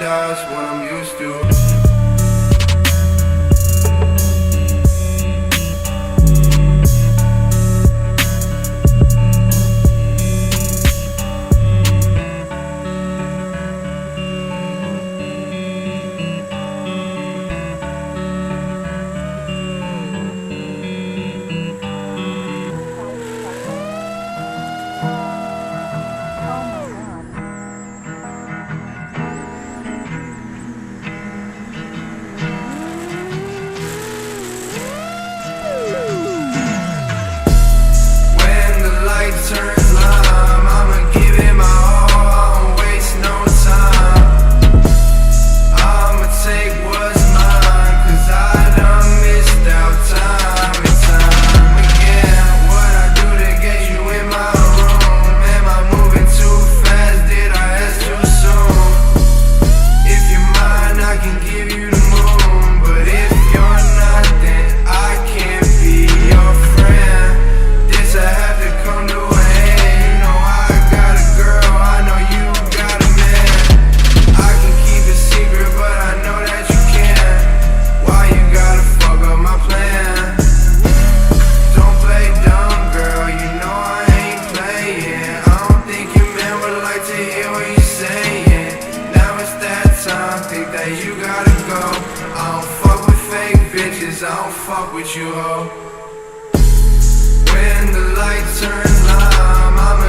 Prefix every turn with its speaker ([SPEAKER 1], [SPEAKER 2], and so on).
[SPEAKER 1] that's what I'm used to. Turns lime, I'ma give it my all, I won't waste no time. I'ma take what's mine, cause I done missed out time and time again. What I do to get you in my room? Am I moving too fast? Did I ask too soon? If you're mine, I can give you the moon, but if you're not, then I can't be your friend. This I have to come to. You gotta go. I don't fuck with fake bitches, I don't fuck with you, ho. When the light turns lime, I'ma